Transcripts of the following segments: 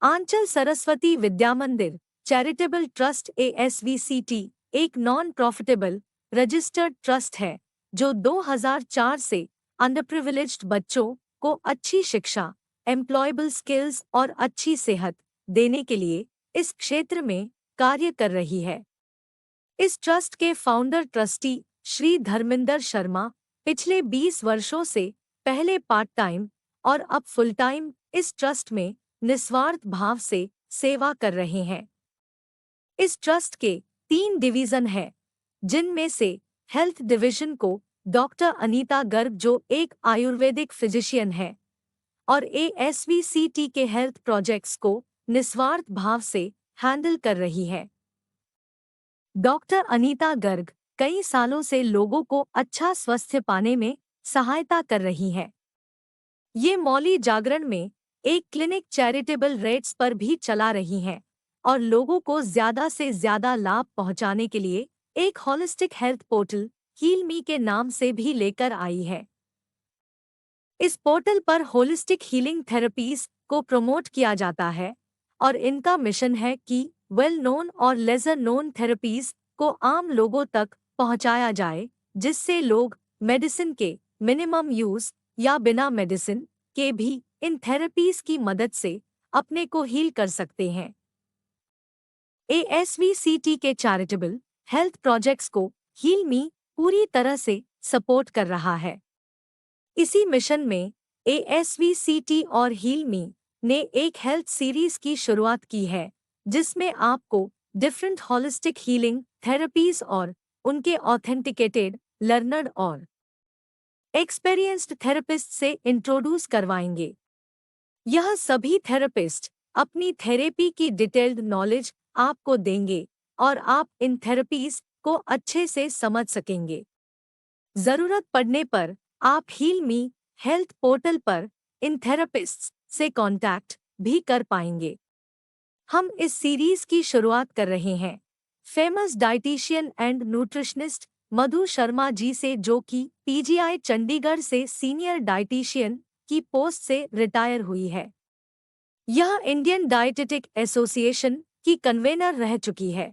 आंचल सरस्वती विद्या मंदिर charitable trust ASVCT एक non profitable registered trust है जो 2004 से अंडरप्रिविलेज्ड बच्चों को अच्छी शिक्षा, एम्प्लॉयबल स्किल्स और अच्छी सेहत देने के लिए इस क्षेत्र में कार्य कर रही है। इस ट्रस्ट के फाउंडर ट्रस्टी श्री धर्मिंदर शर्मा पिछले 20 वर्षों से पहले पार्ट टाइम और अब फुल टाइम इस ट्रस्ट में निस्वार्थ भाव से सेवा कर रहे हैं। इस ट्रस्ट के 3 डिवीजन हैं, जिनमें से हेल्थ डिवीजन को डॉक्टर अनीता गर्ग जो एक आयुर्वेदिक फिजिशियन है और ASVCT के हेल्थ प्रोजेक्ट्स को निस्वार्थ भाव से हैंडल कर रही है। डॉक्टर अनीता गर्ग कई सालों से लोगों को अच्छा स्वास्थ्य पाने में सहायता कर रही है। ये मौली जागरण में एक क्लिनिक चैरिटेबल रेट्स पर भी चला रही हैं और लोगों को ज्यादा से ज्यादा लाभ पहुंचाने के लिए एक holistic health portal heal me के नाम से भी लेकर आई है। इस पोर्टल पर होलिस्टिक हीलिंग थेरेपीज को प्रमोट किया जाता है और इनका मिशन है कि वेल नोन और लेजर नोन थेरेपीज को आम लोगों तक पहुंचाया जाए, जिससे लोग मेडिसिन के मिनिमम यूज या बिना मेडिसिन के भी इन थेरेपीज की मदद से अपने को हील कर सकते हैं। ASVCT के चैरिटेबल हेल्थ प्रोजेक्ट्स को हील मी पूरी तरह से सपोर्ट कर रहा है। इसी मिशन में ASVCT और हील मी ने एक हेल्थ सीरीज की शुरुआत की है, जिसमें आपको डिफरेंट होलिस्टिक हीलिंग थेरेपीज और उनके ऑथेंटिकेटेड, लर्नर्ड और एक्सपीरियंस्ड थेरेपिस्ट से इंट्रोड्यूस करवाएंगे। यह सभी थेरेपिस्ट अपनी थेरेपी की डिटेल्ड नॉलेज आपको देंगे और आप इन थेरेपीज को अच्छे से समझ सकेंगे। जरूरत पड़ने पर आप हील मी हेल्थ पोर्टल पर इन थेरेपिस्ट्स से कांटेक्ट भी कर पाएंगे। हम इस सीरीज की शुरुआत कर रहे हैं famous dietitian and nutritionist Madhu Sharma ji से, जो कि PGI चंडीगढ़ से सीनियर डाइटिशियन की पोस्ट से रिटायर हुई है। यह इंडियन डाइटेटिक एसोसिएशन की कन्वेनर रह चुकी है।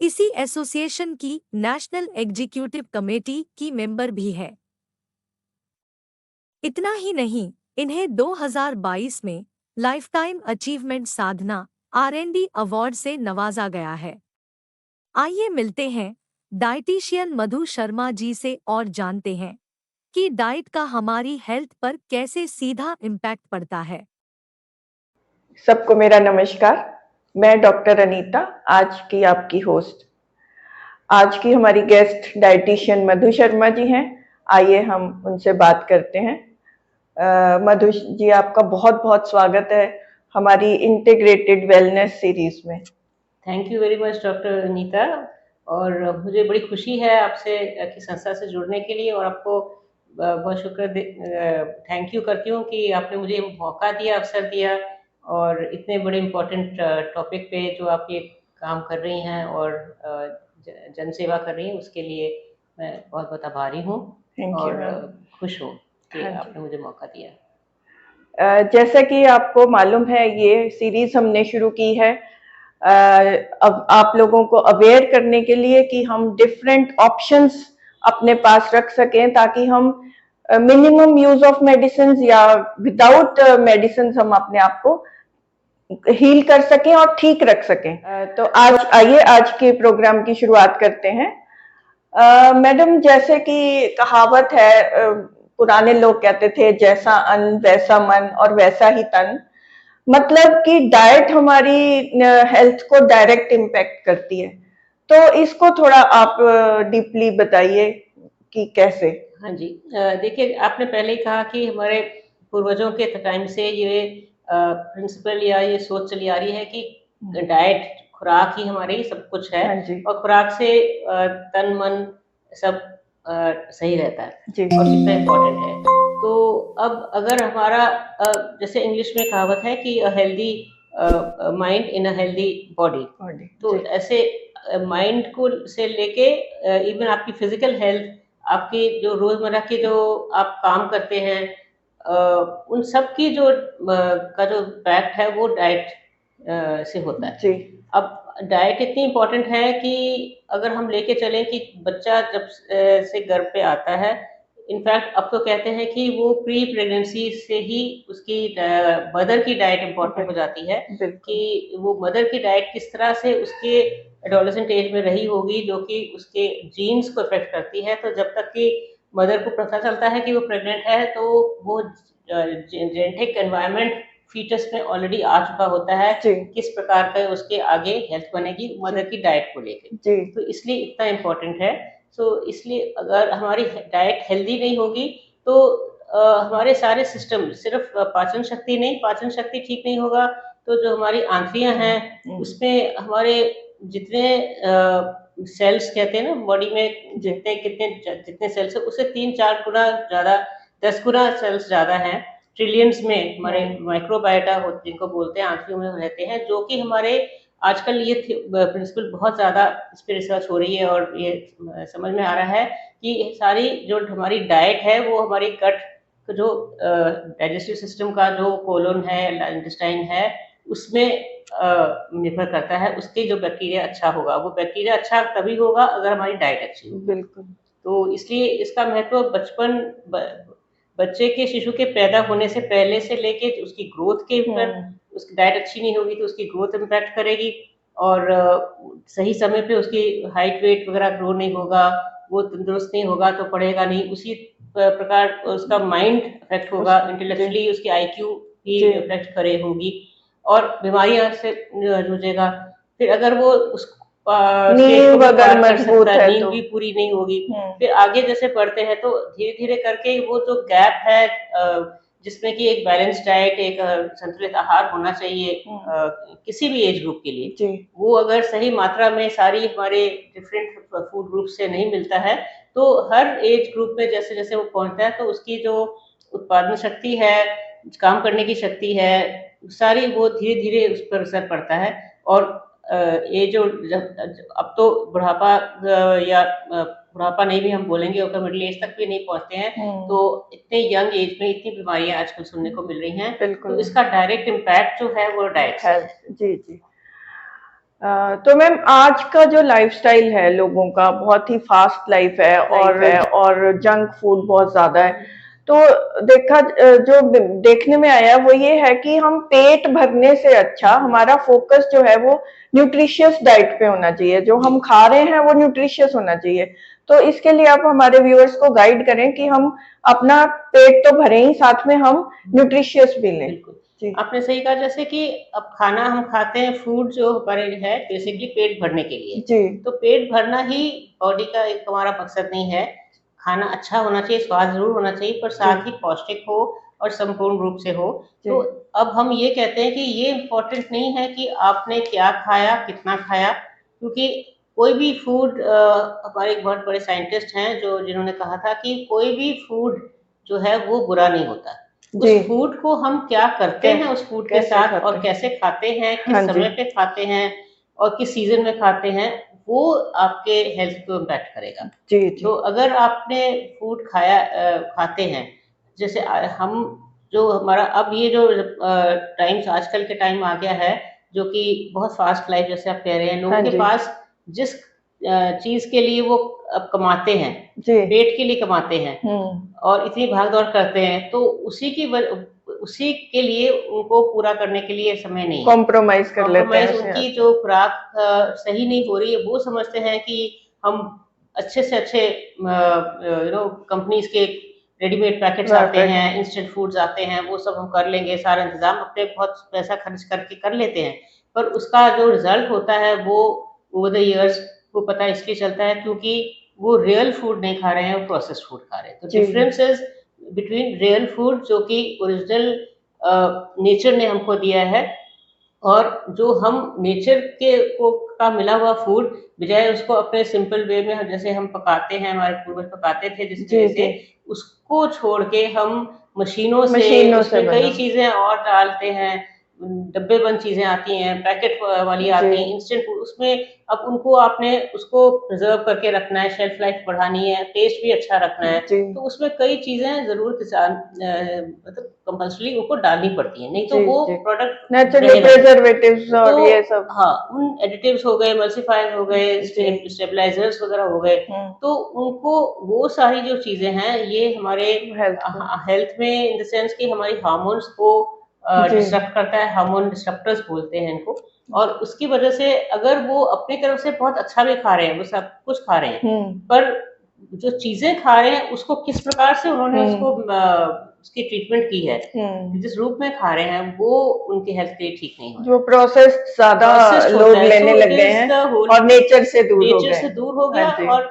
इसी एसोसिएशन की नेशनल एग्जीक्यूटिव कमेटी की मेंबर भी है। इतना ही नहीं, इन्हें 2022 में लाइफटाइम अचीवमेंट साधना R&D अवार्ड से नवाजा गया है। आइए मिलते हैं डाइटिशियन मधु शर्मा जी से और जानते हैं कि डाइट का हमारी हेल्थ पर कैसे सीधा इम्पैक्ट पड़ता है। सबको मेरा नमस्कार। मैं डॉक्टर अनीता, आज की आपकी होस्ट। आज की हमारी गेस्ट डाइटिशियन मधु शर्मा जी हैं। आइए हम उनसे बात करते हैं। मधु जी, आपका बहुत बहुत स्वागत है हमारी इंटीग्रेटेड वेलनेस सीरीज में। Thank you very much doctor Anita, और मुझे बड़ी खुशी है आपसे की संस्था से जुड़ने के लिए, और आपको बहुत शुक्र थैंक यू करती हूँ कि आपने मुझे मौका दिया, अवसर दिया, और इतने बड़े इम्पोर्टेंट टॉपिक पे जो आप ये काम कर रही हैं और जन सेवा कर रही हैं, उसके लिए मैं बहुत बहुत आभारी हूँ और खुश हूँ कि आपने मुझे मौका दिया। जैसा कि आपको मालूम है, ये सीरीज हमने शुरू की है अब आप लोगों को अवेयर करने के लिए कि हम डिफरेंट ऑप्शंस अपने पास रख सकें, ताकि हम मिनिमम यूज ऑफ मेडिसिन या विदाउट मेडिसिन हम अपने आप को हील कर सकें और ठीक रख सकें। तो आज के प्रोग्राम की शुरुआत करते हैं। मैडम, जैसे कि कहावत है, पुराने लोग कहते थे जैसा अन्न वैसा मन और वैसा ही तन, मतलब कि डाइट हमारी हेल्थ को डायरेक्ट इम्पैक्ट करती है। तो इसको थोड़ा आप डीपली बताइए कि कैसे। हाँ जी, देखिए, आपने पहले ही कहा कि हमारे पूर्वजों के टाइम से ये प्रिंसिपल या ये सोच चली आ रही है कि डाइट, खुराक ही हमारी सब कुछ है। हाँ जी। और खुराक से तन मन सब सही रहता है जी। और कितना इम्पोर्टेंट है। तो अब अगर हमारा जैसे इंग्लिश में कहावत है कि healthy mind in a healthy body, तो ऐसे माइंड को से लेके इवन आपकी फिजिकल हेल्थ, आपकी जो रोजमर्रा के जो आप काम करते हैं, उन सब की जो का जो इम्पैक्ट है वो डाइट से होता है। जी अब डाइट इतनी इम्पोर्टेंट है कि अगर हम लेके चलें कि बच्चा जब से गर्भ पे आता है, इनफैक्ट अब तो कहते हैं कि वो प्री प्रेगनेंसी से ही उसकी मदर की डाइट इम्पोर्टेंट हो जाती है, बिल्कुल कि वो मदर की डाइट किस तरह से उसके एडोलेसेंट एज में रही होगी, जो कि उसके जीन्स को इफ़ेक्ट करती है। तो जब तक कि मदर को पता चलता है कि वो प्रेग्नेंट है, तो वो जेनेटिक एनवायरनमेंट फीटस में ऑलरेडी आ चुका होता है, जी किस प्रकार का उसके आगे हेल्थ बनेगी मदर की डाइट को लेके। जी तो इसलिए इतना इम्पोर्टेंट है। सो इसलिए अगर हमारी डाइट हेल्दी नहीं होगी, तो हमारे सारे सिस्टम सिर्फ पाचन शक्ति नहीं, पाचन शक्ति ठीक नहीं होगा, तो जो हमारी आंत्रियाँ हैं, उसमें हमारे जितने सेल्स कहते हैं ना बॉडी में, जितने सेल्स हैं, उससे 3-4 गुना ज़्यादा, 10 गुना सेल्स ज़्यादा हैं, ट्रिलियंस में हमारे माइक्रोबायोटा जिनको बोलते हैं, आंतरियों में रहते हैं, जो कि हमारे आजकल ये प्रिंसिपल बहुत ज़्यादा इस पे रिसर्च हो रही है और ये समझ में आ रहा है कि सारी जो हमारी डाइट है वो हमारी गट जो डाइजेस्टिव सिस्टम का जो कोलन है, इंटेस्टाइन है, उसमें निर्भर करता है। उसके जो बैक्टीरिया अच्छा होगा, वो बैक्टीरिया अच्छा तभी होगा अगर हमारी डाइट अच्छी होगी। बिल्कुल तो इसलिए इसका महत्व बच्चे के शिशु के पैदा होने से पहले से लेके उसकी ग्रोथ के ऊपर, उसकी डाइट अच्छी नहीं होगी तो उसकी ग्रोथ इम्पैक्ट करेगी, और सही समय पे उसकी हाइट वेट वगैरह ग्रो नहीं होगा, वो तंदुरुस्त नहीं होगा तो पढ़ेगा नहीं, उसी प्रकार उसका माइंड अफेक्ट होगा, इंटेलेक्चुअली उसकी आईक्यू भी अफेक्ट करे होगी और बीमारियां से जूझेगा। फिर अगर वो उस नींव अगर मजबूत है नींद भी पूरी नहीं होगी, फिर आगे जैसे बढ़ते हैं तो धीरे धीरे करके वो जो गैप है, जिसमें कि एक बैलेंस डाइट, एक संतुलित आहार होना चाहिए किसी भी एज ग्रुप के लिए, वो अगर सही मात्रा में सारी हमारे डिफरेंट फूड ग्रुप से नहीं मिलता है, तो हर एज ग्रुप में जैसे जैसे वो पहुंचता है तो उसकी जो उत्पादन शक्ति है, काम करने की शक्ति है, सारी वो धीरे धीरे उस पर असर पड़ता है। और ये जो अब तो बुढ़ापा या बुढ़ापा नहीं भी हम बोलेंगे, अगर मिडिल एज तक भी नहीं पहुंचते हैं, तो इतने यंग एज में इतनी बीमारियां आजकल सुनने को मिल रही हैं, तो इसका डायरेक्ट इम्पैक्ट जो है वो डाइट है। जी जी। तो मैम आज का जो लाइफस्टाइल है लोगों का, बहुत ही फास्ट लाइफ है और जंक फूड बहुत ज्यादा है, तो जो देखने में आया वो ये है कि हम पेट भरने से अच्छा हमारा फोकस जो है वो न्यूट्रिशियस डाइट पे होना चाहिए, जो हम खा रहे हैं वो न्यूट्रिशियस होना चाहिए। तो इसके लिए आप हमारे व्यूअर्स को गाइड करें कि हम अपना पेट तो भरे ही, साथ में हम न्यूट्रिशियस भी लें। आपने सही कहा, जैसे कि अब खाना हम खाते हैं, फूड जो हमारे है बेसिकली पेट भरने के लिए जी, तो पेट भरना ही बॉडी का एक हमारा मकसद नहीं है। खाना अच्छा होना चाहिए, स्वाद जरूर होना चाहिए, पर साथ ही पौष्टिक हो और संपूर्ण रूप से हो। तो अब हम ये कहते हैं कि ये इम्पोर्टेंट नहीं है कि आपने क्या खाया, कितना खाया, क्योंकि कोई भी फूड, हमारे एक बहुत बड़े साइंटिस्ट हैं जिन्होंने कहा था कि कोई भी फूड जो है वो बुरा नहीं होता। उस फूड को हम क्या करते हैं उस फूड के साथ और कैसे खाते हैं, किस समय पे खाते हैं और किस सीजन में खाते हैं, वो आपके हेल्थ को इम्पैक्ट करेगा। जी। तो अगर आपने फूड खाते हैं, जैसे हम जो हमारा अब ये जो टाइम्स आजकल के टाइम आ गया है, जो कि बहुत फास्ट लाइफ जैसे आप कह रहे हैं, लोगों के पास जिस चीज के लिए वो अब कमाते हैं, पेट के लिए कमाते हैं और इतनी भाग दौड़ करते हैं, तो उसी के लिए उनको पूरा करने के लिए समय नहीं, कॉम्प्रोमाइज कर लेते हैं। उनकी जो खुराक सही नहीं हो रही है, वो समझते हैं कि हम अच्छे से अच्छे कंपनीज के रेडीमेड पैकेट्स आते हैं, इंस्टेंट फूड्स आते हैं, वो सब हम कर लेंगे, सारा इंतजाम अपने बहुत पैसा खर्च करके कर लेते हैं, पर उसका जो रिजल्ट होता है वो ओवर द इयर्स वो पता इसलिए चलता है क्योंकि वो रियल फूड नहीं खा रहे हैं, वो प्रोसेस्ड फूड खा रहे हैं। तो डिफरेंसेस बिटवीन रियल फूड जो कि ओरिजिनल नेचर ने हमको दिया है, और जो हम नेचर का मिला हुआ फूड, बजाय उसको अपने सिंपल वे में जैसे हम पकाते हैं, हमारे पूर्वज पकाते थे जिस तरह से, उसको छोड़ के हम मशीनों से कई चीजें और डालते हैं, डब्बे बंद चीजें आती हैं, पैकेट वाली आती हैं, इंस्टेंट फूड, उसमें अब उनको आपने उसको प्रिजर्व करके रखना है, शेल्फ लाइफ बढ़ानी है, टेस्ट भी अच्छा रखना है, जी तो उसमें कई चीजें मतलब कंपल्सरी उनको डालनी पड़ती हैं, नहीं तो जी वो जी प्रोडक्ट नेचुरली रहेगा। प्रिजर्वेटिव्स और तो ये सब। हाँ, उन एडिटिव्स हो गए, एमल्सिफायर्स हो गए, जी स्टेबलाइजर्स वगैरह हो गए, हम्म तो उनको वो सारी जो चीजें हैं ये हमारे हेल्थ को हेल्थ में इन द सेंस कि हमारी हार्मोन्स को जी डिस्टर्ब करता है, हार्मोन डिस्टर्बर्स बोलते हैं इनको। और उसकी वजह से अगर वो अपनी तरफ से बहुत अच्छा भी खा रहे हैं, वो सब कुछ खा रहे हैं, हम्म पर जो चीजें खा रहे हैं उसको किस प्रकार से उन्होंने उसको उसकी ट्रीटमेंट की है, जिस रूप में खा रहे हैं, वो उनकी हेल्थ के लिए ठीक नहीं होता। जो प्रोसेस्ड ज्यादा प्रोसेस्ड लोग होता है, लेने सो लग इट गए इज हैं द होल और नेचर से दूर हो नेचर गए से हैं। दूर हो हाँ गया। जी और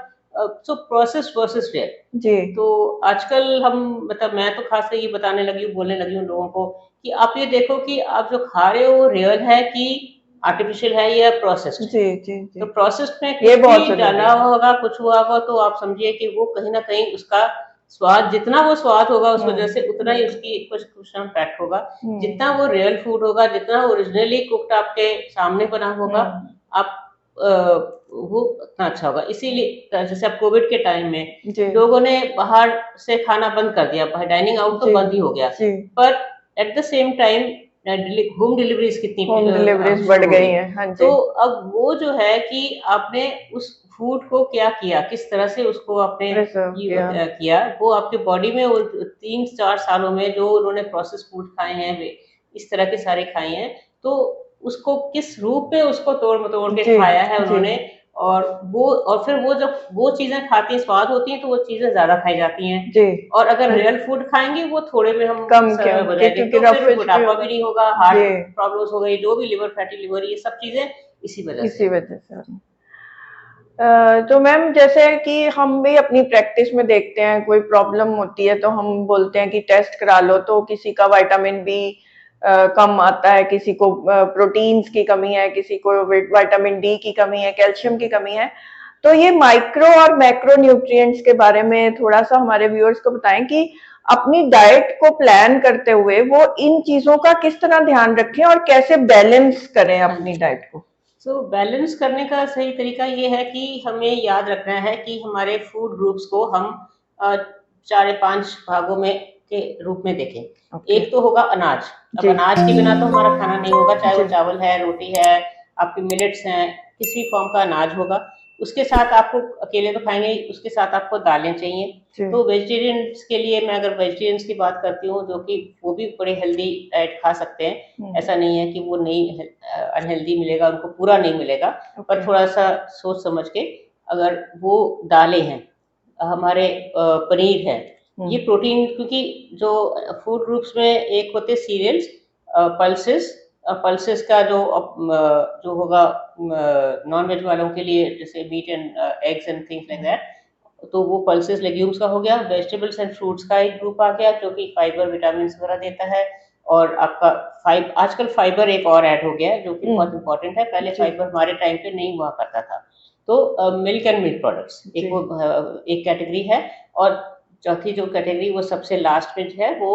सो प्रोसेस वर्सेस रियल। जी तो आजकल हम मतलब मैं तो खासकर ये बताने लगी हूँ, बोलने लगी हूँ लोगों को कि आप ये देखो कि आप जो खा रहे हो वो रियल है कि आर्टिफिशियल है या प्रोसेस्ड है। जी जी तो जी प्रोसेस्ड में ये कुछ बहुत भी जरूरी डाला है। होगा, कुछ हुआ होगा, तो आप समझिए कि वो कहीं ना कहीं उसका स्वाद, जितना वो स्वाद होगा उस वजह से उतना ही उसकी कुछ इम्पैक्ट होगा। जितना वो रियल फूड होगा, जितना ओरिजिनली कुक्ड आपके सामने बना होगा, आप वो उतना अच्छा होगा। इसीलिए जैसे अब कोविड के टाइम में जी लोगों ने बाहर से खाना बंद कर दिया, डाइनिंग आउट तो जी बंद ही हो गया, जी पर at the same time home deliveries कितनी होम डिलीवरीज बढ़ शुरू हो गई गई। हैं हाँ तो जी अब वो जो है कि आपने उस फूड को क्या किया, किस तरह से उसको आपने प्रिजर्व किया किया, वो आपके बॉडी में वो 3-4 सालों में जो उन्होंने प्रोसेस फूड खाए हैं, वे इस तरह के सारे खाए हैं, तो उसको किस रूप में उसको तोड़ मटोड़ के जी खाया है जी उन्होंने। और फिर वो जब वो चीजें खाती हैं, स्वाद होती हैं, तो वो चीजें ज्यादा खाई जाती हैं। जी और अगर रियल फूड खाएंगे वो थोड़े में हम कम क्या हो जाएंगे, क्योंकि तो फिर रफेज भी मोटापा होगा भी नहीं होगा, हार्ट जी प्रॉब्लम्स हो गई, जो भी लिवर, फैटी लिवर, ये सब चीजें इसी वजह से। इसी वजह से तो मैम जैसे कि हम भी अपनी प्रैक्टिस में देखते हैं कोई प्रॉब्लम होती है तो हम बोलते हैं कि टेस्ट करा लो, तो किसी का विटामिन बी कम आता है, किसी को प्रोटीन्स की कमी है, किसी को विटामिन डी की कमी है, कैल्शियम की कमी है। तो ये माइक्रो और मैक्रो न्यूट्रिएंट्स के बारे में थोड़ा सा हमारे व्यूअर्स को बताएं कि अपनी डाइट को प्लान करते हुए वो इन चीजों का किस तरह ध्यान रखें और कैसे बैलेंस करें अपनी डाइट को। सो बैलेंस करने का सही तरीका ये है कि हमें याद रखना है कि हमारे फूड ग्रुप्स को हम 4 या 5 भागों में के रूप में देखें। ओके एक तो होगा अनाज। अब जी अनाज के बिना तो हमारा खाना नहीं होगा, चाहे वो जी चावल है, रोटी है, आपके मिलेट्स हैं, किसी फॉर्म का अनाज होगा। उसके साथ आपको अकेले तो खाएंगे ही, उसके साथ आपको दालें चाहिए। जी तो वेजिटेरियंस के लिए मैं अगर वेजिटेरियंस की बात करती हूँ, जो कि वो भी बड़े हेल्दी डाइट खा सकते हैं, ऐसा नहीं है कि वो नहीं अनहेल्दी मिलेगा, उनको पूरा नहीं मिलेगा, पर ओके थोड़ा सा सोच समझ के अगर वो दालें हैं, हमारे पनीर है, ये प्रोटीन, क्योंकि जो फूड ग्रुप्स में एक होते सीरियल्स, पल्सेस, पल्सेस का जो होगा नॉन वेज वालों के लिए, जैसे meat and eggs and things like that, तो वो पल्सेस लेग्यूम्स का हो गया। वेजिटेबल्स एंड फ्रूट्स का एक ग्रुप आ गया जो कि फाइबर, विटामिन वगैरह देता है। और आपका आजकल फाइबर एक और ऐड हो गया है जो कि बहुत इंपॉर्टेंट है, पहले जी फाइबर हमारे टाइम पे नहीं हुआ करता था। तो मिल्क एंड मिल्क प्रोडक्ट्स जी एक कैटेगरी है। और चौथी जो कैटेगरी वो सबसे लास्ट में है, वो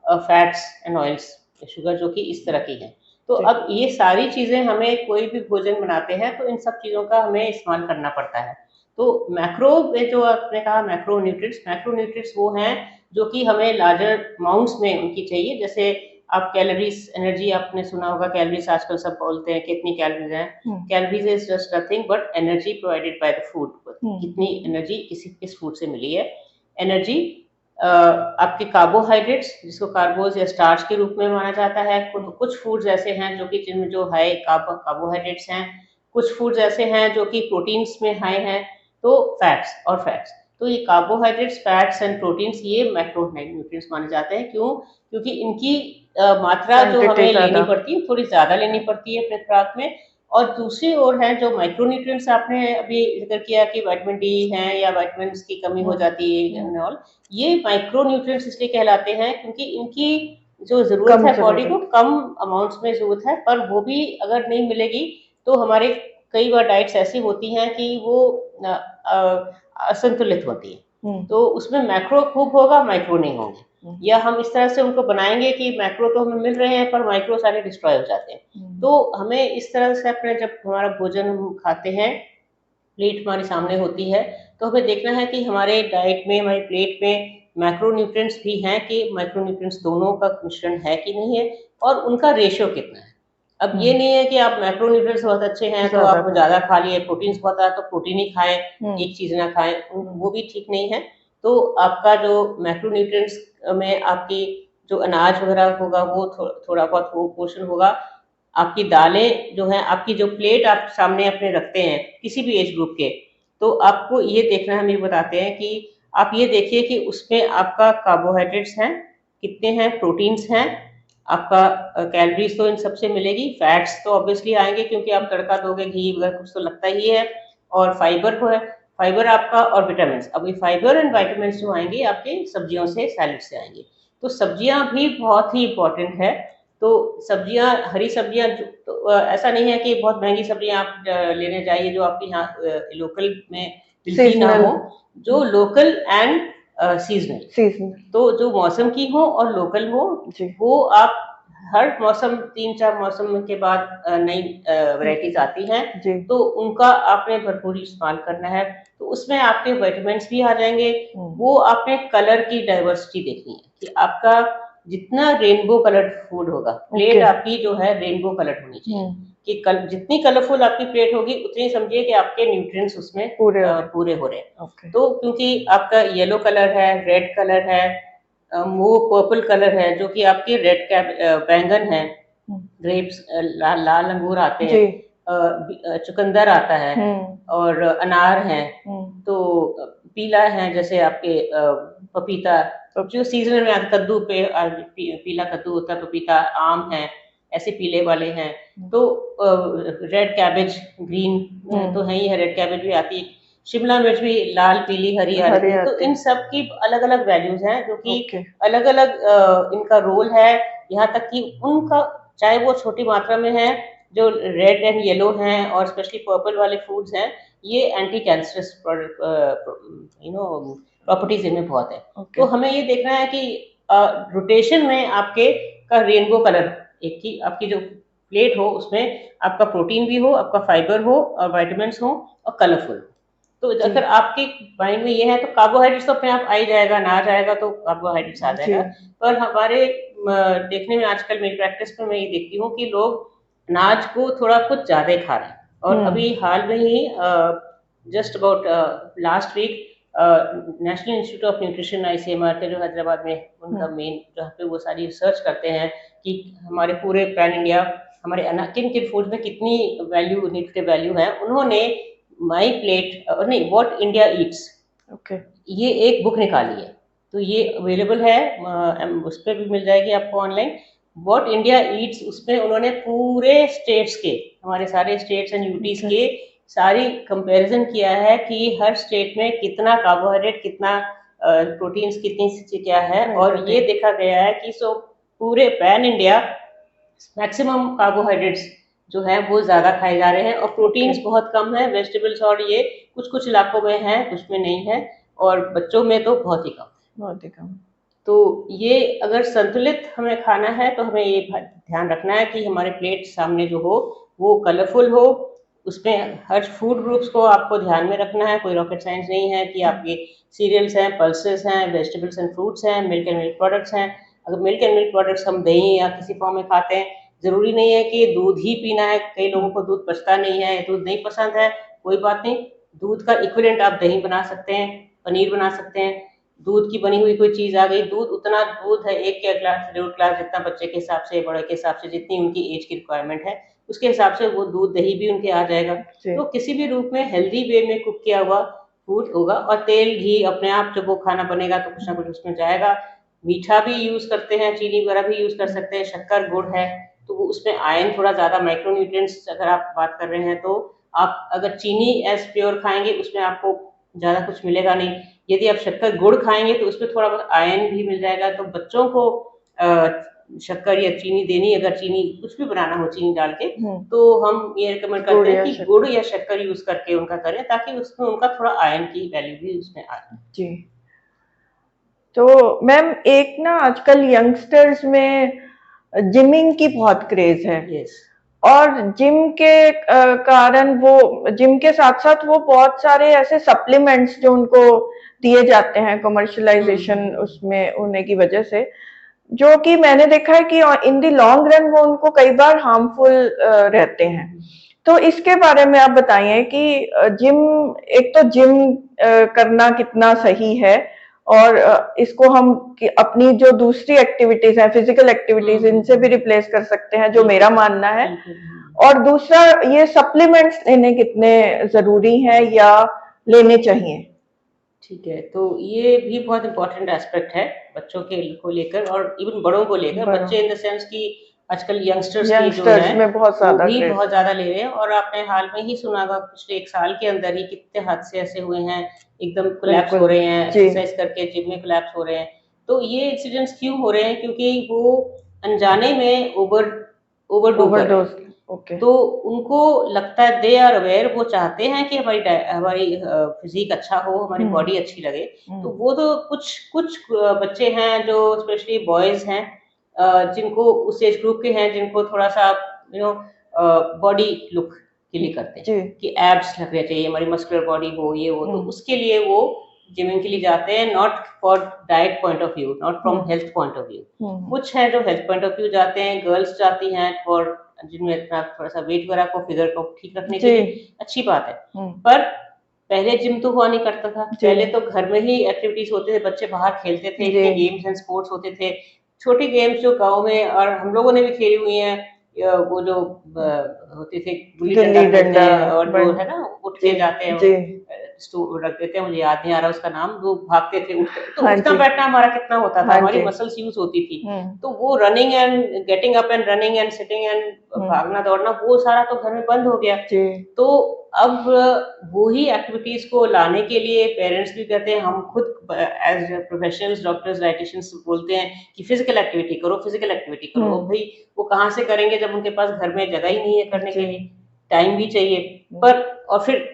फैट्स एंड ऑयल्स, शुगर, जो कि इस तरह की है। तो जी अब ये सारी चीजें, हमें कोई भी भोजन बनाते हैं तो इन सब चीजों का हमें इस्तेमाल करना पड़ता है। तो मैक्रो में जो आपने कहा, मैक्रो न्यूट्रिएंट्स वो हैं जो कि हमें लार्जर अमाउंट्स में उनकी चाहिए। जैसे आप कैलोरीज, एनर्जी, आपने सुना होगा कैलोरीज, आजकल सब बोलते हैं कितनी कैलोरीज हैं। Calories is just nothing but energy provided by the food. कितनी एनर्जी किस फूड से मिली है। एनर्जी आपके कार्बोहाइड्रेट्स, जिसको कार्बोज या स्टार्च के रूप में माना जाता है। कुछ फूड्स ऐसे हैं जो कि जिनमें जो हाई कार्बोहाइड्रेट्स हैं, कुछ फूड्स ऐसे हैं जो कि प्रोटीन्स में हाई हैं। तो फैट्स, तो ये कार्बोहाइड्रेट्स, फैट्स एंड प्रोटीन्स, ये मैक्रो न्यूट्रिएंट्स माने जाते हैं। क्यों? क्योंकि इनकी मात्रा जो क्वांटिटी हमें लेनी ज्यादा पड़ती है, थोड़ी ज्यादा लेनी पड़ती है अपने खुराक में। और दूसरी ओर है जो माइक्रो न्यूट्रिएंट्स, आपने अभी जिक्र किया कि विटामिन डी है या विटामिन की कमी हो जाती है एंड ऑल, ये माइक्रो न्यूट्रिएंट्स इसलिए कहलाते हैं क्योंकि इनकी जो जरूरत कम है बॉडी को, जरूरत कम अमाउंट्स में जरूरत है। पर वो भी अगर नहीं मिलेगी तो हमारे कई बार डाइट्स ऐसी होती हैं कि वो असंतुलित होती है। तो उसमें मैक्रो खूब होगा, माइक्रो नहीं होगी। या हम इस तरह से उनको बनाएंगे कि मैक्रो तो हमें मिल रहे हैं पर माइक्रो सारे डिस्ट्रॉय हो जाते हैं। तो हमें इस तरह से अपने जब हमारा भोजन हम खाते हैं, प्लेट हमारे सामने होती है, तो हमें देखना है कि हमारे डाइट में, हमारी प्लेट में मैक्रोन्यूट्रिएंट्स भी हैं कि माइक्रोन्यूट्रिएंट्स दोनों का मिश्रण है कि नहीं है और उनका रेशियो कितना है। अब ये नहीं है कि आप मैक्रोन्यूट्रिएंट्स बहुत अच्छे हैं तो आप ज़्यादा खा लिए, प्रोटीन्स बहुत है तो प्रोटीन ही खाएँ, एक चीज़ ना खाएँ, वो भी ठीक नहीं है। तो आपका जो मैक्रोन्यूट्रिएंट्स में आपकी जो अनाज वगैरह होगा वो थोड़ा बहुत वो पोर्शन होगा। आपकी दालें जो हैं, आपकी जो प्लेट आप सामने अपने रखते हैं किसी भी एज ग्रुप के, तो आपको ये देखना हम ये बताते हैं कि आप ये देखिए कि उसमें आपका कार्बोहाइड्रेट्स हैं, कितने हैं, प्रोटीन्स हैं, आपका कैलोरीज तो इन सबसे मिलेगी, फैट्स तो ऑब्वियसली आएँगे क्योंकि आप तड़का दोगे, घी वगैरह कुछ तो लगता ही है और फाइबर को है, फाइबर आपका और विटामिन्स। अब ये फाइबर एंड विटामिन्स जो आएँगे आपके सब्जियों से, सैलेड से आएँगे। तो सब्जियाँ भी बहुत ही इम्पोर्टेंट है। तो सब्जियाँ, हरी सब्जियाँ जो तो ऐसा नहीं है कि बहुत महँगी सब्जियाँ आप लेने जाइए जो आपके यहाँ लोकल में मिलती ना हो, जो लोकल एंड सीज़नल तो जो मौसम की हो और लोकल हो, वो आप हर मौसम 3-4 मौसम के बाद नई वैराइटीज़ आती हैं, तो उनका आपने भरपूर इस्तेमाल करना है। तो उसमें आपके विटामिन्स भी आ जाएँगे, वो आपने कलर की डाइवर्सिटी देखनी है कि आपका जितना रेनबो कलर्ड फूड होगा, प्लेट आपकी जो है रेनबो कलर्ड होनी चाहिए कि जितनी कलरफुल आपकी प्लेट होगी उतनी समझिए कि आपके न्यूट्रिएंट्स उसमें पूरे हो रहे हैं। तो क्योंकि आपका येलो कलर है, रेड कलर है, वो पर्पल कलर है जो कि आपके रेड बैंगन है, ग्रेप्स लाल अंगूर आते हैं, चुकंदर आता है और अनार है, तो पीला है जैसे आपके पपीता जो सीजनल में आता, कद्दू पे पीला कद्दू होता है, पपीता, आम है, ऐसे पीले वाले हैं। तो रेड कैबेज, ग्रीन तो है ही है, रेड कैबेज भी आती है, शिमला मिर्च भी लाल, पीली, हरी आती है। तो इन सब की अलग-अलग वैल्यूज हैं जो कि अलग-अलग इनका रोल है, यहाँ तक कि उनका चाहे वो छोटी मात्रा में है, जो रेड एंड येलो हैं और स्पेशली पर्पल वाले फूड्स हैं, ये एंटी कैंसरस प्रॉपर्टीज इनमें बहुत है। तो हमें ये देखना है कि रोटेशन में आपके का रेनबो कलर, एक की आपकी जो प्लेट हो उसमें आपका प्रोटीन भी हो, आपका फाइबर हो और विटामिन्स हो और कलरफुल। तो अगर आपके माइंड में ये है तो कार्बोहाइड्रेट्स तो अपने आप आ ही जाएगा, ना जाएगा तो कार्बोहाइड्रेट्स आ जाएगा। पर हमारे देखने में आजकल मेरी प्रैक्टिस में मैं ये देखती हूँ कि लोग अनाज को थोड़ा कुछ ज़्यादा ही खा रहे हैं। और अभी हाल में ही just about last week national institute of nutrition ICMR के जो हैदराबाद में उनका मेन जहाँ पे वो सारी रिसर्च करते हैं कि हमारे पूरे पैन इंडिया हमारे किन किन फूड में कितनी वैल्यू, न्यूट्रिटिव वैल्यू है, उन्होंने माई प्लेट नहीं व्हाट इंडिया ईट्स, ये एक बुक निकाली है। तो ये अवेलेबल है, उस पर भी मिल जाएगी आपको ऑनलाइन, व्हाट इंडिया ईट्स। उसमें उन्होंने पूरे स्टेट्स के, हमारे सारे स्टेट्स एंड यूटीज के सारी कंपैरिजन किया है कि हर स्टेट में कितना कार्बोहाइड्रेट, कितना प्रोटीन्स, कितनी क्या है, और ये देखा गया है कि पूरे पैन इंडिया मैक्सिमम कार्बोहाइड्रेट्स जो है वो ज़्यादा खाए जा रहे हैं और प्रोटीन्स बहुत कम है, वेजिटेबल्स और ये कुछ इलाकों में है, कुछ में नहीं है, और बच्चों में तो बहुत ही कम। तो ये अगर संतुलित हमें खाना है तो हमें ये ध्यान रखना है कि हमारे प्लेट सामने जो हो वो कलरफुल हो, उसमें हर फूड ग्रुप्स को आपको ध्यान में रखना है। कोई रॉकेट साइंस नहीं है कि आपके सीरियल्स हैं, पल्सेस हैं, वेजिटेबल्स एंड फ्रूट्स हैं, मिल्क एंड मिल्क प्रोडक्ट्स हैं। अगर मिल्क एंड मिल्क प्रोडक्ट्स हम दही या किसी फॉर्म में खाते हैं, ज़रूरी नहीं है कि दूध ही पीना है। कई लोगों को दूध पचता नहीं है, दूध नहीं पसंद है, कोई बात नहीं, दूध का इक्विवेलेंट आप दही बना सकते हैं, पनीर बना सकते हैं। दूध की बनी हुई कोई चीज़ आ गई, दूध उतना दूध है, एक गिलास, 1.5 गिलास, जितना बच्चे के हिसाब से, बड़े के हिसाब से, जितनी उनकी एज की रिक्वायरमेंट है उसके हिसाब से वो दूध दही भी उनके आ जाएगा। तो किसी भी रूप में हेल्दी वे में कुक किया हुआ फूड होगा, और तेल घी अपने आप जब वो खाना बनेगा तो कुछ ना कुछ उसमें जाएगा। मीठा भी यूज़ करते हैं, चीनी वगैरह भी यूज़ कर सकते हैं, शक्कर, गुड़ है तो वो उसमें आयरन थोड़ा ज़्यादा, माइक्रोन्यूट्रिएंट्स अगर आप बात कर रहे हैं तो आप अगर चीनी एज प्योर खाएंगे उसमें आपको ज़्यादा कुछ मिलेगा नहीं। यदि आप शक्कर गुड़ खाएंगे तो उसमें थोड़ा बहुत आयरन भी मिल जाएगा। तो बच्चों को शक्कर या चीनी देनी, अगर चीनी कुछ भी बनाना हो चीनी डाल के, तो हम ये रिकमेंड करते हैं कि गुड़ या शक्कर यूज करके उनका करें, ताकि उसमें उनका थोड़ा आयरन की वैल्यू भी उसमें आ जाए। तो मैम एक ना आजकल यंगस्टर्स में जिमिंग की बहुत क्रेज है, यस। और जिम के कारण वो जिम के साथ साथ वो बहुत सारे ऐसे सप्लीमेंट्स जो उनको दिए जाते हैं कमर्शलाइजेशन उसमें होने की वजह से, जो कि मैंने देखा है कि इन द लॉन्ग रन वो उनको कई बार हार्मफुल रहते हैं। तो इसके बारे में आप बताइए कि जिम, एक तो जिम करना कितना सही है, और इसको हम अपनी जो दूसरी एक्टिविटीज हैं, फिजिकल एक्टिविटीज, इनसे भी रिप्लेस कर सकते हैं, जो मेरा मानना है। और दूसरा, ये सप्लीमेंट्स लेने कितने जरूरी हैं या लेने चाहिए? ठीक है, तो ये भी बहुत इम्पोर्टेंट एस्पेक्ट है बच्चों के को लेकर और इवन बड़ों को लेकर। बड़ों बच्चे इन द सेंस कि आजकल यंगस्टर्स की जो यंगस्टर्स है में बहुत वो ज्यादा भी क्रेज बहुत है। ज़्यादा ले रहे हैं, और आपने हाल में ही सुना होगा पिछले 1 साल के अंदर ही कितने हादसे ऐसे हुए हैं, एकदम कोलैप्स हो बिल्कुल रहे हैं, जी। एक्सरसाइज करके जिम में कोलैप्स हो रहे हैं। तो ये इंसिडेंट्स क्यों हो रहे हैं? क्योंकि वो अनजाने में ओवरडू कर रहे हैं। ओवरडोज। ओके। तो उनको लगता है, दे आर अवेयर, वो चाहते हैं कि हमारी फिजिक अच्छा हो, हमारी बॉडी अच्छी लगे। तो वो तो कुछ कुछ बच्चे हैं जो स्पेशली बॉयज हैं, जिनको उस एज ग्रुप के हैं जिनको थोड़ा सा यू नो बॉडी लुक के लिए करते हैं जी। कि एब्स लगने चाहिए, हमारी मस्कुलर बॉडी हो, ये हो, तो हम्म। उसके लिए वो जिमिंग के लिए जाते हैं, not for diet point of view, not from health point of view. कुछ हैं जो हेल्थ पॉइंट ऑफ व्यू जाते हैं, गर्ल्स जाती हैं फॉर जिनमें अपना थोड़ा सा वेट वगैरह को, फिगर को ठीक रखने के जी। लिए, अच्छी बात है। पर पहले जिम तो हुआ नहीं करता था, जी। पहले तो घर में ही एक्टिविटीज होते थे, बच्चे बाहर खेलते थे, जी। इतने गेम्स एंड स्पोर्ट्स होते थे, छोटे गेम्स जो गाँव में और हम लोगों ने भी खेली हुई हैं। वो जो होते थे गुल्ली डंडा गिल्ली खेलते डंडा, हैं, और जो है ना उठ के जी जाते हैं, जी। रख देते हैं, मुझे याद नहीं आ रहा उसका नाम, वो भागते थे उठते, तो हाँ उठना जी। बैठना हमारा कितना होता था, हाँ हमारी जी। मसल्स यूज होती थी। हम्म। तो वो running and getting up and running and sitting and भागना दौड़ना, वो सारा तो घर में बंद हो गया। जी। तो अब वो ही एक्टिविटीज को लाने के लिए पेरेंट्स भी कहते हैं, हम खुद एज प्रोफेशनल्स, डॉक्टर्स, डाइटिशियंस बोलते हैं कि फिजिकल एक्टिविटी करो, फिजिकल एक्टिविटी करो। अब भाई वो कहाँ से करेंगे जब उनके पास घर में जगह ही नहीं है करने के लिए, टाइम भी चाहिए। पर और फिर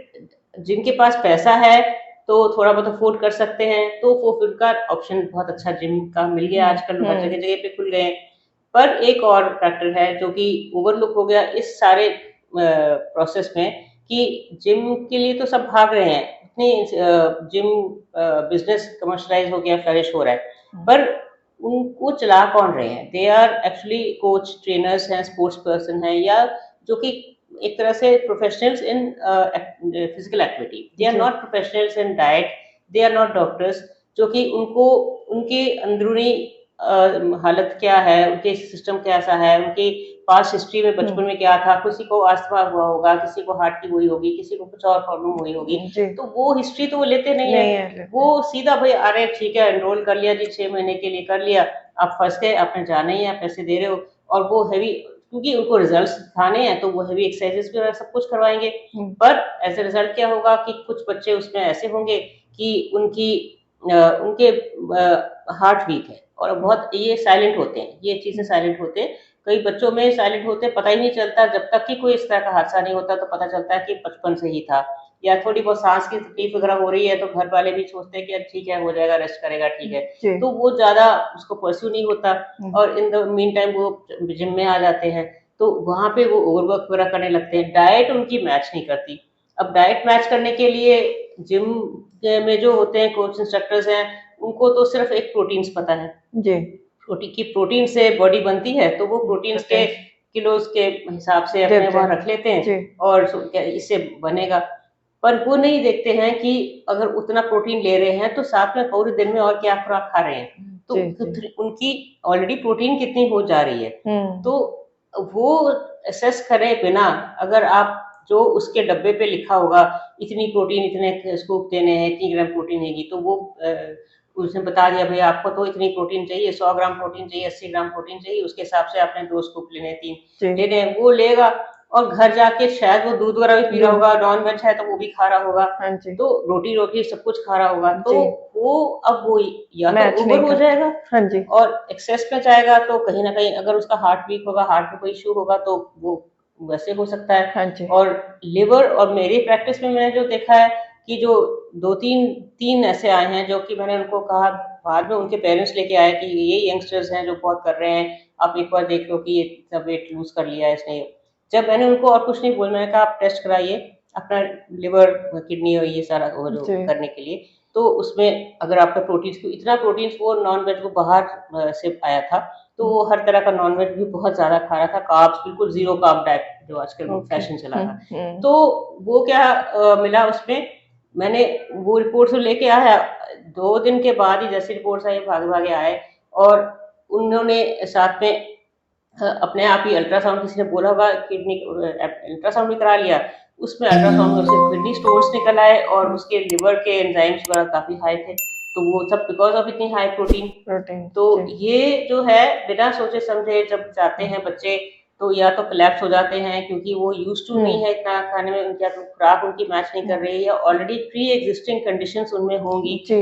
जिनके पास पैसा है तो थोड़ा बहुत अफोर्ड कर सकते हैं, तो वो फिर का ऑप्शन बहुत अच्छा जिम का मिल गया, आजकल हर जगह जगह पे खुल गए हैं। पर एक और फैक्टर है जो कि ओवरलुक हो गया इस सारे प्रोसेस में, कि जिम के लिए तो सब भाग रहे हैं, इतनी जिम बिजनेस कमर्शलाइज हो गया, फ्लरिश हो रहा है, पर उनको चला कौन रहे हैं? They are actually coach, trainers हैं, स्पोर्ट्स पर्सन हैं, या जो कि एक तरह से professionals in physical activity, they are not professionals in diet, they are not doctors, जो कि उनको उनके अंदरूनी हालत क्या है, उनके सिस्टम कैसा है, उनकी पास्ट हिस्ट्री में बचपन में क्या था, किसी को अस्थमा हुआ होगा, किसी को हार्ट की हुई होगी, किसी को कुछ और प्रॉब्लम हुई होगी, तो वो हिस्ट्री तो वो लेते नहीं है। वो सीधा भाई अरे ठीक है, एनरोल कर लिया जी, 6 महीने के लिए कर लिया, आप फंस गए, आपने जाना ही है, पैसे दे रहे हो, और वो हैवी, क्योंकि उनको रिजल्ट्स दिखाने हैं तो वो हैवी एक्सरसाइजेस भी सब कुछ करवाएंगे। पर एज ए रिजल्ट क्या होगा कि कुछ बच्चे उसमें ऐसे होंगे कि उनके हार्ट वीक है, और बहुत ये साइलेंट होते हैं, ये चीजें साइलेंट होते हैं, कई बच्चों में साइलेंट होते हैं, पता ही नहीं चलता, जब तक कि कोई इस तरह का हादसा नहीं होता तो पता चलता है कि बचपन से ही था, या थोड़ी बहुत सांस की तकलीफ वगैरह हो रही है तो घर वाले भी सोचते हैं कि ठीक है, हो जाएगा, रेस्ट करेगा, ठीक है, तो वो ज्यादा उसको परस्यू नहीं होता, और इन द मीन टाइम वो जिम में आ जाते हैं, तो वहां पे वो ओवरवर्क वगैरह करने लगते हैं, डाइट उनकी मैच नहीं करती। अब डाइट मैच करने के लिए जिम में जो होते हैं कोच इंस्ट्रक्टर्स हैं, उनको तो सिर्फ एक प्रोटीन्स पता है जी, प्रोटीन से बॉडी बनती है, तो वो प्रोटीन्स के किलोज के हिसाब से अपने वहां रख लेते हैं और इससे बनेगा। पर वो नहीं देखते हैं कि अगर उतना प्रोटीन ले रहे हैं तो साथ में पूरे दिन में और क्या खुराक खा रहे हैं, तो उनकी ऑलरेडी प्रोटीन कितनी हो जा रही है, तो वो असेस करे बिना, अगर आप जो उसके डब्बे पे लिखा होगा इतनी प्रोटीन, इतने स्कूप देने हैं, इतनी ग्राम प्रोटीन हैगी, तो वो उसने बता दिया भाई आपको तो इतनी प्रोटीन चाहिए, 100 ग्राम प्रोटीन चाहिए, 80 ग्राम प्रोटीन चाहिए, उसके हिसाब से आपने 2 स्कूप लेने, 3 लेने, वो लेगा, और घर जाके शायद वो दूध वगैरह भी पी रहा होगा, नॉन वेज है तो वो भी खा रहा होगा, तो रोटी सब कुछ खा रहा होगा, तो वो अब वो या तो ओवर हो जाएगा और एक्सेस में जाएगा, तो कहीं ना कहीं अगर उसका हार्ट वीक होगा, हार्ट में कोई इशू होगा, तो वो वैसे हो सकता है। और लिवर, और मेरी प्रैक्टिस में मैंने जो देखा है कि जो 2-3 ऐसे आए हैं जो कि मैंने उनको कहा बाद में उनके पेरेंट्स लेके आए कि ये यंगस्टर्स हैं जो बहुत कर रहे हैं, आप एक बार देख लो कि ये इतना वेट लूज़ कर लिया है इसने। जब मैंने उनको और कुछ नहीं बोला, मैंने कहा आप टेस्ट कराइए अपना लिवर, किडनी और ये सारा वो जो जी। करने के लिए। तो उसमें अगर आपका प्रोटीन्स, इतना प्रोटीन्स वो नॉन-वेज वो बाहर से आया था, तो वो हर तरह का नॉन-वेज भी बहुत ज़्यादा खा रहा था, कार्ब्स बिल्कुल ज़ीरो कार्ब डाइट जो आजकल ओके। फैशन चला था। हुँ। तो वो क्या मिला उसमें, मैंने वो रिपोर्ट्स लेके आया, 2 दिन के बाद ही जैसे रिपोर्ट्स आई भागे-भागे आए और उन्होंने साथ में अपने आप ही अल्ट्रासाउंड, किसी ने बोला होगा किडनी अल्ट्रासाउंड भी करा लिया, उसमें अल्ट्रासाउंड में उसके किडनी स्टोन्स निकल आए और उसके लिवर के एंजाइम्स वगैरह काफ़ी हाई थे, तो वो सब बिकॉज़ ऑफ इतनी हाई प्रोटीन। प्रोटीन। तो जी। ये जो है बिना सोचे समझे जब जाते हैं बच्चे, तो या तो कोलैप्स हो जाते हैं क्योंकि वो यूज्ड टू नहीं है इतना खाने में, उनकी या तो खुराक उनकी मैच नहीं कर रही है, या ऑलरेडी प्री एग्जिस्टिंग कंडीशंस उनमें होंगी, जी।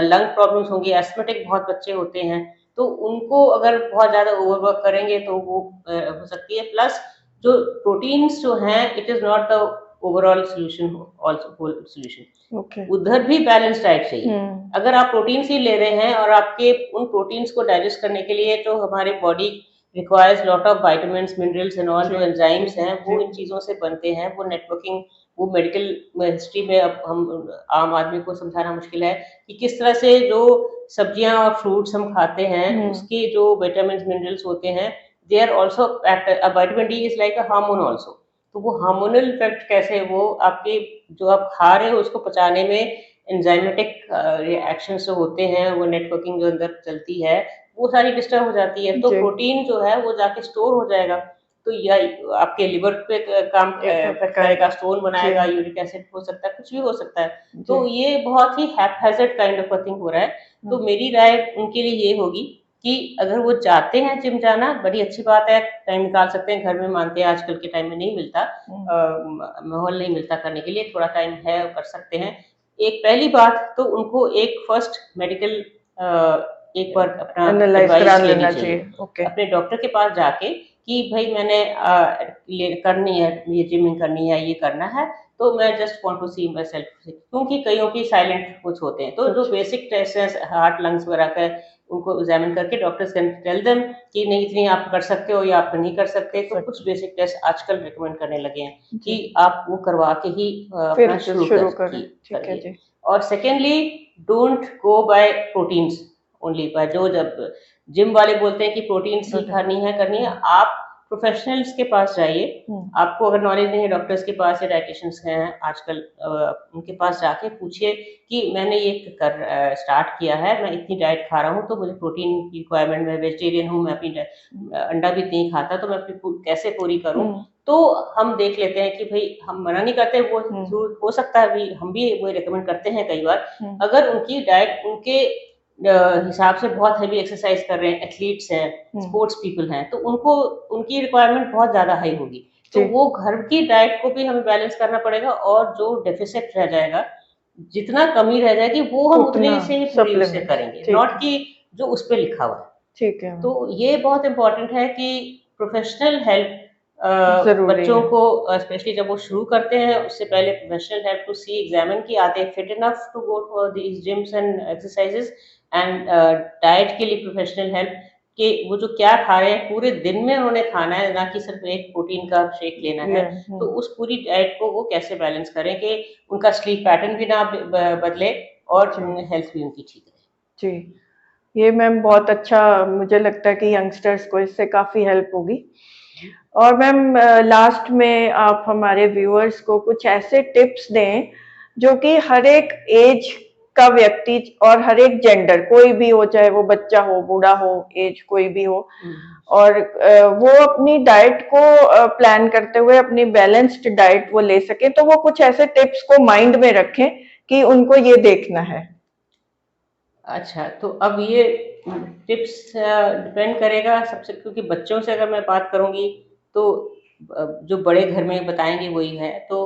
लंग प्रॉब्लम्स होंगी, एस्थमेटिक बहुत बच्चे होते हैं, तो उनको अगर बहुत ज़्यादा ओवरवर्क करेंगे तो वो हो सकती है। प्लस जो प्रोटीन्स जो हैं, it is not the overall solution, also whole solution. Okay. उधर भी बैलेंस डाइट चाहिए। हुँ। अगर आप प्रोटीन्स ही ले रहे हैं और आपके उन प्रोटीन्स को डाइजेस्ट करने के लिए तो हमारी body requires lot of vitamins, minerals and all, जी, जो एंजाइम्स हैं वो जी। इन चीज़ों से बनते हैं। वो नेटवर्किंग, वो मेडिकल हिस्ट्री में अब हम आम आदमी को समझाना मुश्किल है कि किस तरह से जो सब्जियाँ और फ्रूट्स हम खाते हैं, हुँ। उसके जो विटामिन्स, मिनरल्स होते हैं, they are also act, vitamin D is like a hormone also. तो वो हार्मोनल इफ़ेक्ट कैसे वो आपके जो आप खा रहे हो उसको पचाने में एंजाइमेटिक रिएक्शंस जो होते हैं, वो नेटवर्किंग जो अंदर चलती है, वो सारी डिस्टर्ब हो जाती है। तो जी। प्रोटीन जो है वो जाके स्टोर हो जाएगा, तो या आपके लिवर पे काम इफ़ेक्ट इफ़ेक्ट करेगा। करेगा, स्टोन बनाएगा, जी। यूरिक एसिड हो सकता है, कुछ भी हो सकता है। जी। तो ये बहुत ही हैप्पैज़ार्ड काइंड ऑफ अ थिंग हो रहा है। तो मेरी राय उनके लिए ये होगी कि अगर वो चाहते हैं जिम जाना, बड़ी अच्छी बात है, टाइम निकाल सकते हैं, घर में मानते हैं आजकल के टाइम में नहीं मिलता, हुँ। माहौल नहीं मिलता करने के लिए, थोड़ा टाइम है कर सकते हैं। एक पहली बात तो उनको एक फर्स्ट मेडिकल एक बार अपना एनालाइज़ करा एडवाइस लेनी लेना चाहिए चाहिए। ओके। अपने डॉक्टर के पास जाके कि भाई मैंने करनी है, ये जिमिंग करनी है, ये करना है, तो मैं just want to see myself, क्योंकि कईयों की साइलेंट कुछ होते हैं, तो जो कुछ बेसिक टेस्ट हैं हार्ट लंग्स वगैरह का, उनको एग्जामिन करके डॉक्टर्स कैन टेल देम कि नहीं इतनी आप कर सकते हो या आप नहीं कर सकते। तो कुछ बेसिक टेस्ट आजकल रिकमेंड करने लगे हैं कि जी। आप वो करवा के ही फिर अपना जो शुरू कर करें। ठीक है करिए। जी। और secondly, don't go by proteins only, by जो जब जिम वाले बोलते हैं कि प्रोटीन्स ही प्रोटीन। करनी है, आप प्रोफेशनल्स के पास जाइए। हुँ। आपको अगर नॉलेज नहीं है, डॉक्टर्स के पास या डायटीशियंस हैं आजकल, उनके पास जाके पूछिए कि मैंने ये स्टार्ट किया है, मैं इतनी डाइट खा रहा हूँ, तो मुझे प्रोटीन की रिक्वायरमेंट, मैं वेजिटेरियन हूँ, मैं अपनी अंडा भी नहीं खाता, तो मैं अपनी कैसे पूरी करूँ? हुँ। तो हम देख लेते हैं कि भई हम मना नहीं करते, वो हो सकता है भी हम भी वही रिकमेंड करते हैं कई बार। हुँ। अगर उनकी डाइट उनके हिसाब से बहुत हेवी एक्सरसाइज कर रहे हैं, एथलीट्स हैं, स्पोर्ट्स पीपल हैं, तो उनको उनकी रिक्वायरमेंट बहुत ज़्यादा हाई होगी। तो जी। वो घर की डाइट को भी हमें बैलेंस करना पड़ेगा और जो डेफ़िसिट रह जाएगा, जितना कमी रह जाएगी, वो हम उतना उतने से ही पूरी उससे सप्लीमेंट्स। करेंगे, ठीक नॉट है। कि जो उस पे लिखा हुआ है। ठीक है। तो ये बहुत इम्पोर्टेंट है कि प्रोफेशनल हेल्प ज़रूरी बच्चों है। को, स्पेशली जब वो शुरू करते हैं, उससे पहले professional help to see examine कि are they fit enough to go for these gyms and exercises, and diet के लिए प्रोफेशनल हेल्प कि वो जो क्या खा रहे हैं पूरे दिन में उन्होंने खाना है, ना कि सिर्फ एक प्रोटीन का शेक लेना है। तो उस पूरी डाइट को वो कैसे बैलेंस करें कि उनका स्लीप पैटर्न भी ना बदले और जी। हेल्थ भी उनकी ठीक रहे। जी। ये मैम बहुत अच्छा, मुझे लगता है कि यंगस्टर्स को इससे काफ़ी हेल्प होगी। और मैम लास्ट में आप हमारे व्यूअर्स को कुछ ऐसे टिप्स दें जो कि हर एक एज का व्यक्ति और हर एक जेंडर, कोई भी हो, चाहे वो बच्चा हो, बूढ़ा हो, एज कोई भी हो, और वो अपनी डाइट को प्लान करते हुए अपनी बैलेंस्ड डाइट वो ले सके, तो वो कुछ ऐसे टिप्स को माइंड में रखें कि उनको ये देखना है। अच्छा, तो अब ये टिप्स डिपेंड करेगा सबसे, क्योंकि बच्चों से अगर मैं बात करूँगी तो जो बड़े घर में बताएँगे वही है। तो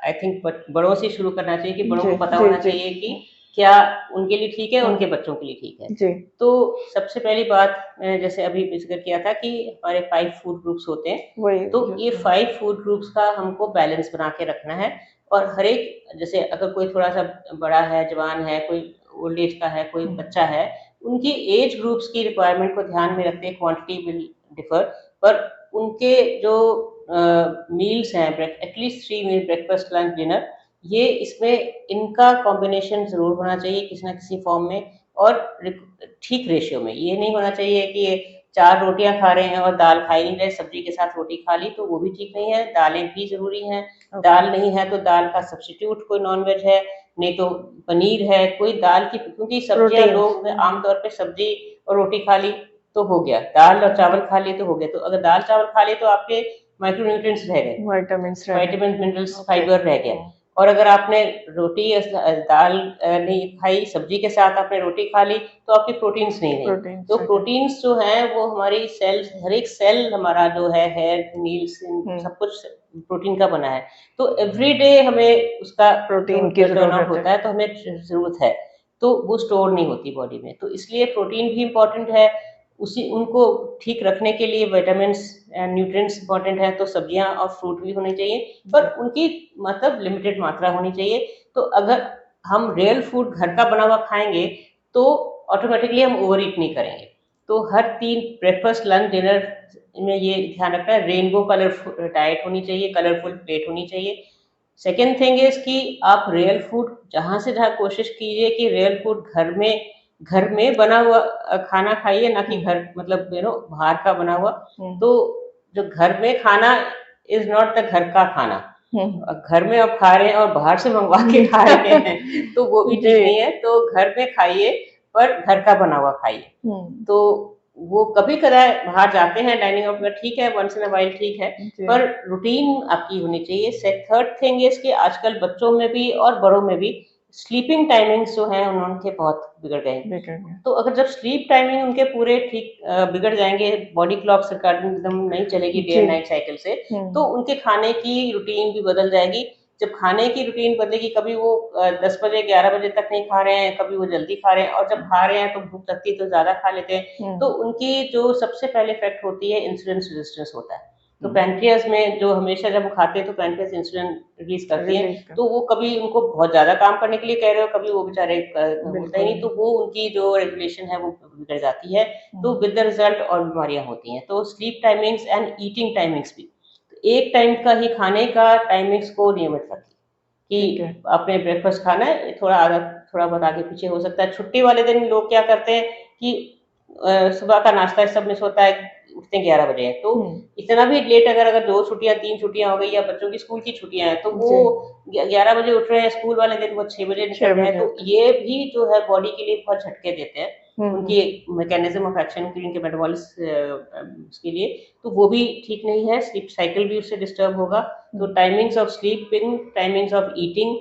आई थिंक बड़ों से शुरू करना चाहिए कि बड़ों जी, को पता जी, होना जी। चाहिए कि क्या उनके लिए ठीक है, उनके बच्चों के लिए ठीक है। जी। तो सबसे पहली बात मैंने जैसे अभी ज़िक्र किया था कि हमारे 5 फूड ग्रुप्स होते हैं। वही तो जो ये 5 फूड ग्रुप्स का हमको बैलेंस बना के रखना है, और हर एक, जैसे अगर कोई थोड़ा-सा बड़ा है, जवान है, कोई ओल्ड एज का है, कोई बच्चा है, उनकी एज ग्रुप्स की रिक्वायरमेंट को ध्यान में रखते क्वांटिटी विल डिफर, पर उनके जो मील्स हैं, at least 3 meal breakfast lunch dinner, ये इसमें इनका कॉम्बिनेशन ज़रूर होना चाहिए किसी ना किसी फॉर्म में, और ठीक रेशियो में। ये नहीं होना चाहिए कि 4 रोटियां खा रहे हैं और दाल खा ही नहीं रहे, सब्जी के साथ रोटी खा ली, तो वो भी ठीक नहीं है। दालें भी ज़रूरी हैं, दाल नहीं है तो दाल का सब्स्टिट्यूट कोई नॉन वेज है, नहीं तो पनीर है, कोई दाल की, क्योंकि सब्जियां लोग आमतौर पे सब्जी और रोटी खा ली तो हो गया, दाल और चावल खा लिए तो हो गया। तो अगर दाल चावल खा लिए तो आपके माइक्रोन्यूट्रिएंट्स रह गए, विटामिन मिनरल्स, फाइबर रह गया। और अगर आपने रोटी दाल नहीं खाई, सब्जी के साथ आपने रोटी खा ली, तो आपकी प्रोटीन्स नहीं रही। तो प्रोटीन्स जो हैं वो हमारी सेल्स, हर एक सेल हमारा जो है हेयर, नील्स, सब कुछ प्रोटीन का बना है। तो एवरी डे हमें उसका प्रोटीन की जरूरत होता है, तो हमें जरूरत है, तो वो स्टोर नहीं होती बॉडी में। तो इसलिए प्रोटीन भी इम्पोर्टेंट है। उसी उनको ठीक रखने के लिए विटामिन्स एंड न्यूट्रिएंट्स इंपॉर्टेंट है, तो सब्जियां और फ्रूट भी होने चाहिए, पर उनकी मतलब लिमिटेड मात्रा होनी चाहिए। तो अगर हम रियल फूड घर का बना हुआ खाएंगे तो ऑटोमेटिकली हम ओवर ईट नहीं करेंगे। तो हर 3 ब्रेकफास्ट, लंच, डिनर में ये ध्यान रखना है, रेनबो कलर डाइट होनी चाहिए, कलरफुल प्लेट होनी चाहिए। सेकेंड थिंग इज कि आप रियल फूड जहाँ से जहाँ कोशिश कीजिए कि रियल फूड घर में बना हुआ खाना खाइए, ना कि घर मतलब बाहर का बना हुआ। तो जो घर में खाना इज नॉट द घर का खाना। घर में आप खा रहे हैं और बाहर से मंगवा के खा रहे हैं तो वो भी ठीक नहीं है। तो घर में खाइए पर घर का बना हुआ खाइए। तो वो कभी कदार बाहर जाते हैं डाइनिंग आउट में, ठीक है, वंस इन अ वाइल ठीक है, पर रूटीन आपकी होनी चाहिए। थर्ड थिंग इज कि आजकल बच्चों में भी और बड़ों में भी स्लीपिंग टाइमिंग्स जो हैं उनके बहुत बिगड़ गए। तो अगर जब स्लीप टाइमिंग उनके पूरे ठीक बिगड़ जाएंगे, बॉडी क्लॉक सर्काडियन रिदम नहीं चलेगी डे एंड नाइट साइकिल से, तो उनके खाने की रूटीन भी बदल जाएगी। जब खाने की रूटीन बदलेगी, कभी वो 10 बजे 11 बजे तक नहीं खा रहे हैं, कभी वो जल्दी खा रहे हैं, और जब खा रहे हैं तो भूख लगती है तो ज्यादा खा लेते हैं। तो उनकी जो सबसे पहले इफेक्ट होती है, इंसुलिन रेजिस्टेंस होता है। तो पैनक्रियाज में जो हमेशा जब वो खाते हैं तो पैनक्रियाज इंसुलिन रिलीज करती है, तो वो कभी उनको बहुत ज्यादा काम करने के लिए कह रहे हो, कभी वो बेचारे होता ही नहीं, तो वो उनकी जो रेगुलेशन है वो बिगड़ जाती है। तो विद द रिजल्ट और बीमारियां होती हैं। तो sleep timings and eating timings भी, एक टाइम का ही खाने का टाइमिंग्स को नियमित रखिए कि आपने ब्रेकफास्ट खाना है, थोड़ा बहुत आगे पीछे हो सकता है। छुट्टी वाले दिन लोग क्या करते हैं कि सुबह का नाश्ता सब मिस होता है, उठते हैं 11 बजे, तो इतना भी लेट अगर 2 छुट्टियां 3 छुट्टियां हो गई, या बच्चों की स्कूल की छुट्टियां हैं, तो वो 11 बजे उठ रहे हैं, स्कूल वाले दिन वो 6 बजे निकल रहे हैं। तो ये भी जो है बॉडी के लिए बहुत झटके देते हैं, उनकी मैकेनिज्म ऑफ एक्शन के लिए, उनके मेटाबॉलिज्म के लिए, तो वो भी ठीक नहीं है। स्लीप साइकिल भी उससे डिस्टर्ब होगा। तो timings of sleeping, timings of eating,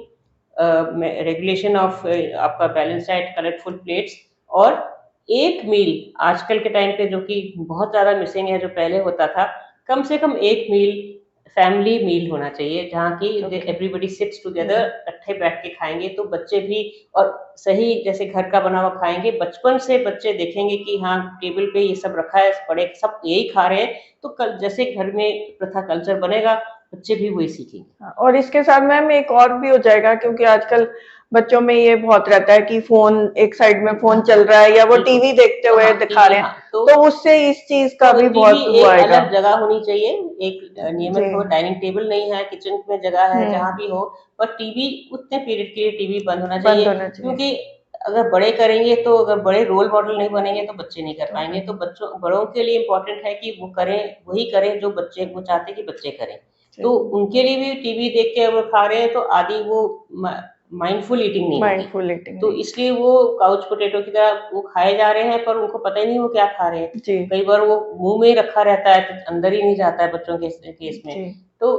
regulation of आपका बैलेंस डाइट, कलरफुल प्लेट्स, और एक मील आजकल के टाइम पे जो कि बहुत ज्यादा मिसिंग है, जो पहले होता था, कम से कम एक मील फैमिली मील होना चाहिए, जहाँ की एवरीबडी सिट्स टुगेदर, इकट्ठे बैठ के खाएंगे, तो बच्चे भी और सही जैसे घर का बना हुआ खाएंगे। बचपन से बच्चे देखेंगे कि हाँ टेबल पे ये सब रखा है, बड़े सब यही खा रहे हैं, तो कल जैसे घर में प्रथा कल्चर बनेगा, बच्चे भी वही सीखेंगे। और इसके साथ मैम एक और भी हो जाएगा, क्योंकि आजकल बच्चों में ये बहुत रहता है कि फोन, एक साइड में फोन चल रहा है, या वो टीवी देखते हुए दिखा रहे हैं, तो उससे इस चीज का भी बहुत वो आएगा। अलग जगह होनी चाहिए, एक नियमित हो, डाइनिंग टेबल नहीं है, किचन में जगह है, जहाँ भी हो, पर टीवी उतने पीरियड के लिए टीवी बंद होना चाहिए, क्योंकि अगर बड़े करेंगे तो, अगर बड़े रोल मॉडल नहीं बनेंगे तो बच्चे नहीं कर पाएंगे। तो बड़ों के लिए इम्पोर्टेंट है कि वो करें, वही करें जो बच्चे वो चाहते हैं कि बच्चे करें। तो उनके लिए भी टीवी देख के वो खा रहे हैं, तो आदि वो माइंडफुल ईटिंग नहीं होगी। तो इसलिए वो काउच पोटैटो की तरह वो खाए जा रहे हैं, पर उनको पता ही नहीं वो क्या खा रहे हैं। कई बार वो मुंह में रखा रहता है, तो अंदर ही नहीं जाता है बच्चों के केस में। तो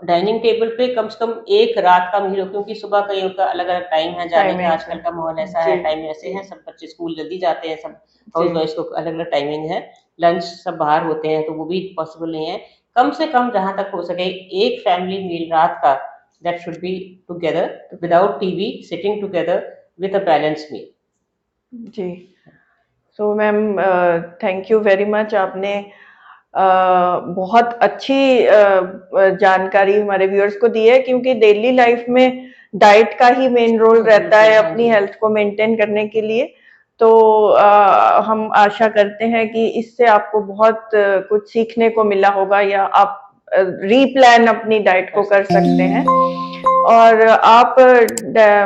डाइनिंग टेबल पे कम से कम एक रात का मील हो, क्योंकि सुबह कई उनका अलग अलग टाइम है जाने का, आजकल का माहौल ऐसा है, टाइम ऐसे हैं, सब बच्चे स्कूल जल्दी जाते हैं, सब हाउस वाइफ को अलग अलग टाइमिंग है, लंच सब बाहर होते हैं, तो वो भी पॉसिबल नहीं है। कम से कम जहां तक हो सके एक फैमिली मील रात का, that should be together without TV, sitting together with a balanced meal. जी, so ma'am thank you very much. आपने बहुत अच्छी जानकारी हमारे व्यूअर्स को दी है, क्योंकि डेली लाइफ में डाइट का ही मेन रोल रहता है बिल्कुल, हाँ अपनी जी। हेल्थ को मेंटेन करने के लिए। तो हम आशा करते हैं कि इससे आपको बहुत कुछ सीखने को मिला होगा, या आप रीप्लान अपनी डाइट को कर सकते हैं। और आप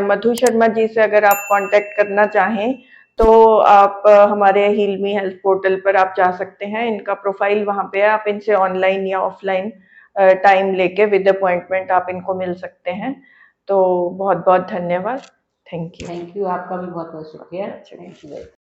मधु शर्मा जी से अगर आप कांटेक्ट करना चाहें तो आप हमारे हील मी हेल्थ पोर्टल पर आप जा सकते हैं, इनका प्रोफाइल वहां पे है, आप इनसे ऑनलाइन या ऑफलाइन टाइम लेके विद अपॉइंटमेंट आप इनको मिल सकते हैं। तो बहुत बहुत धन्यवाद। Thank you. थैंक यू, आपका भी बहुत-बहुत शुक्रिया। अच्छा। Thank you very